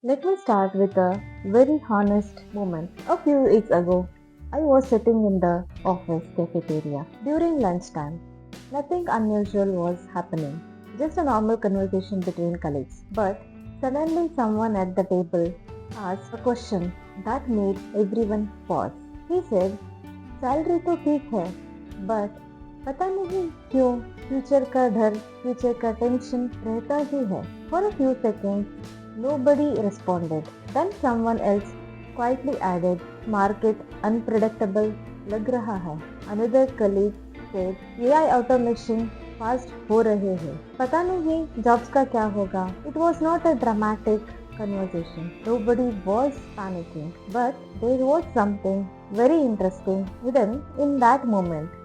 Let me start with a very honest moment. A few weeks ago, I was sitting in the office cafeteria during lunchtime. Nothing unusual was happening, just a normal conversation between colleagues. But suddenly, someone at the table asked a question that made everyone pause. He said, salary तो ठीक है but पता नहीं क्यों future का डर future का tension रहता ही है for a few seconds nobody responded then someone else quietly added market unpredictable लग रहा है another colleague said AI automation fast हो रहे हैं पता नहीं जॉब्स का क्या होगा it was not a dramatic conversation. Nobody was panicking, but there was something very interesting hidden in that moment.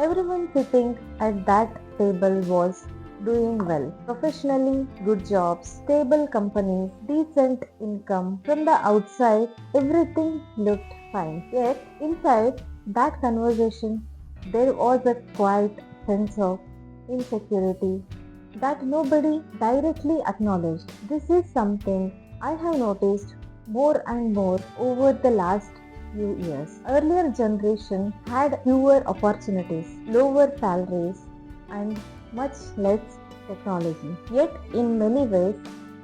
Everyone sitting at that table was doing well. Professionally, good jobs, stable companies, decent income. From the outside, everything looked fine. Yet, inside that conversation, there was a quiet sense of insecurity that nobody directly acknowledged. This is something I have noticed more and more over the last few years. Earlier generation had fewer opportunities, lower salaries, and much less technology. Yet in many ways,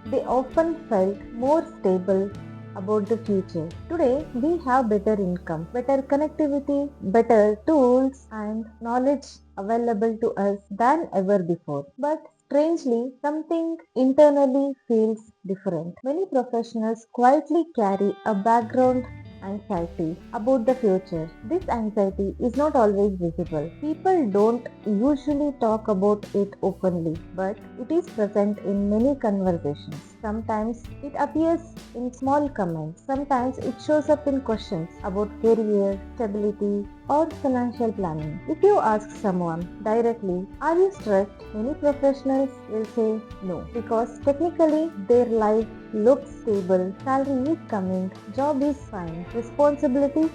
they often felt more stable about the future. Today, we have better income, better connectivity, better tools, and knowledge available to us than ever before. But strangely, something internally feels different. Many professionals quietly carry a background anxiety about the future. This anxiety is not always visible. People don't usually talk about it openly, but it is present in many conversations. Sometimes it appears in small comments. Sometimes it shows up in questions about career, stability, or financial planning. If you ask someone directly, are you stressed? Many professionals will say no because technically their life looks stable, salary is coming, job is fine, responsibilities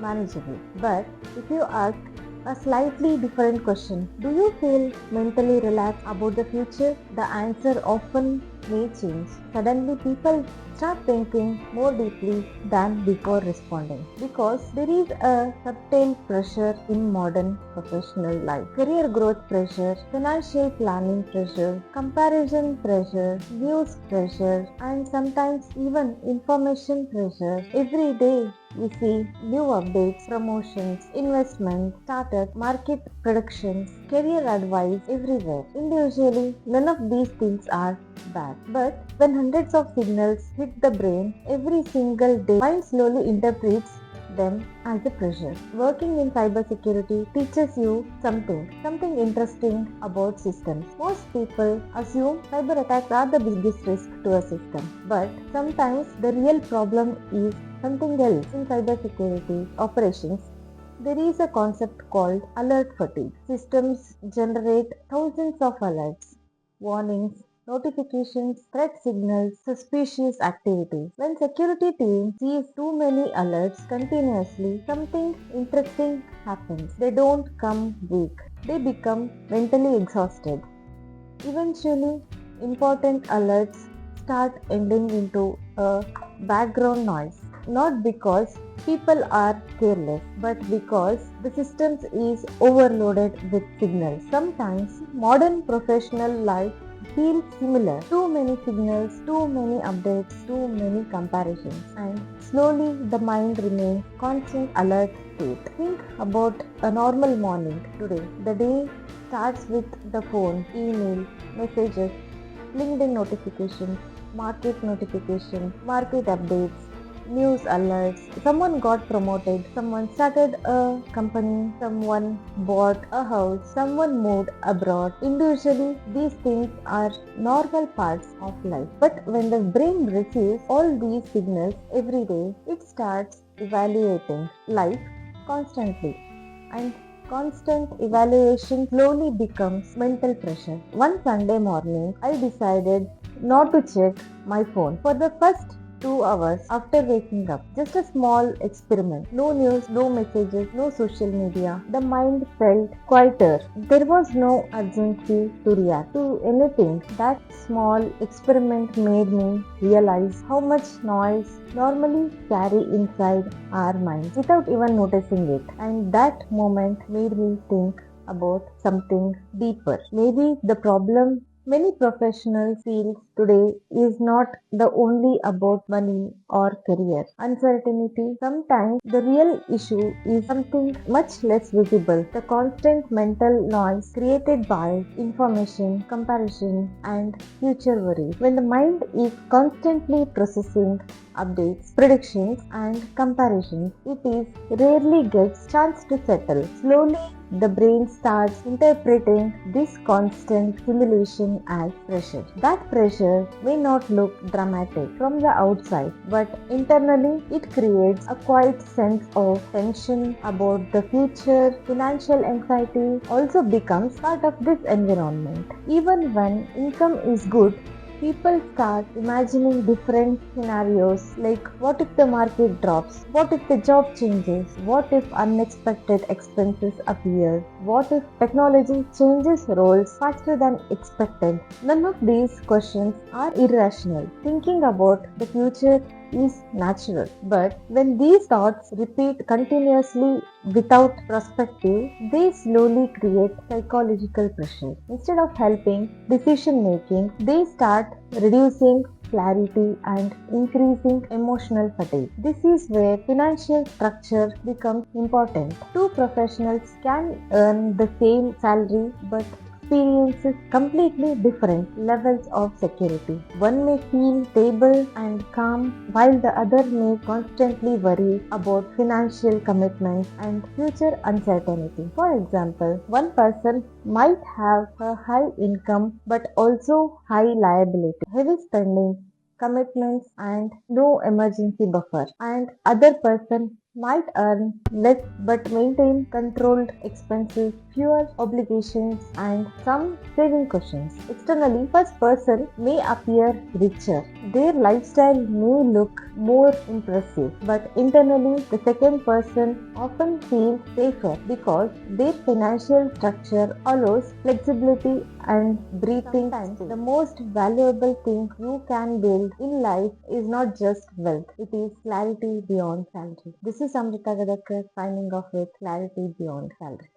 manageable. But if you ask a slightly different question, do you feel mentally relaxed about the future? The answer often may change. Suddenly people start thinking more deeply than before responding because there is a subtle pressure in modern professional life. Career growth pressure, financial planning pressure, comparison pressure, news pressure, and sometimes even information pressure. Every day we see new updates, promotions, investment, startup, market predictions, career advice everywhere. Individually, none of these things are bad. But when hundreds of signals hit the brain every single day, mind slowly interprets them as a pressure. Working in cybersecurity teaches you something interesting about systems. Most people assume cyber attacks are the biggest risk to a system, but sometimes the real problem is something else. In cybersecurity operations, there is a concept called alert fatigue. Systems generate thousands of alerts, warnings, notifications, threat signals, suspicious activity. When security team sees too many alerts continuously, something interesting happens. They don't come weak. They become mentally exhausted. Eventually, important alerts start ending into a background noise. Not because people are careless, but because the system is overloaded with signals. Sometimes modern professional life feels similar. Too many signals, too many updates, too many comparisons, and slowly the mind remains constant alert state. Think about a normal morning today. The day starts with the phone, email, messages, LinkedIn notifications, market updates, news alerts. Someone got promoted, someone started a company, someone bought a house, someone moved abroad. Individually, these things are normal parts of life. But when the brain receives all these signals every day, it starts evaluating life constantly. And constant evaluation slowly becomes mental pressure. One Sunday morning, I decided not to check my phone for the first 2 hours after waking up. Just a small experiment. No news, no messages, no social media. The mind felt quieter. There was no urgency to react to anything. That small experiment made me realize how much noise normally carry inside our minds without even noticing it. And that moment made me think about something deeper. Maybe the problem many professionals feel today is not the only about money or career uncertainty. Sometimes the real issue is something much less visible. The constant mental noise created by information, comparison, and future worry. When the mind is constantly processing updates, predictions, and comparisons, it is rarely gets chance to settle. Slowly, the brain starts interpreting this constant stimulation as pressure. That pressure may not look dramatic from the outside, but internally it creates a quiet sense of tension about the future. Financial anxiety also becomes part of this environment. Even when income is good, people start imagining different scenarios like what if the market drops? What if the job changes? What if unexpected expenses appear? What if technology changes roles faster than expected? None of these questions are irrational. Thinking about the future is natural. But when these thoughts repeat continuously without perspective, they slowly create psychological pressure. Instead of helping decision making, they start reducing clarity and increasing emotional fatigue. This is where financial structure becomes important. Two professionals can earn the same salary but experiences completely different levels of security. One may feel stable and calm while the other may constantly worry about financial commitments and future uncertainty. For example, one person might have a high income but also high liability, heavy spending, commitments and no emergency buffer, and other person might earn less but maintain controlled expenses, fewer obligations, and some saving cushions. Externally, first person may appear richer. Their lifestyle may look more impressive, but internally, the second person often feels safer because their financial structure allows flexibility and breathing space. The most valuable thing you can build in life is not just wealth, it is clarity beyond salary. This is Amrita Gadakar signing off with Clarity Beyond Salary.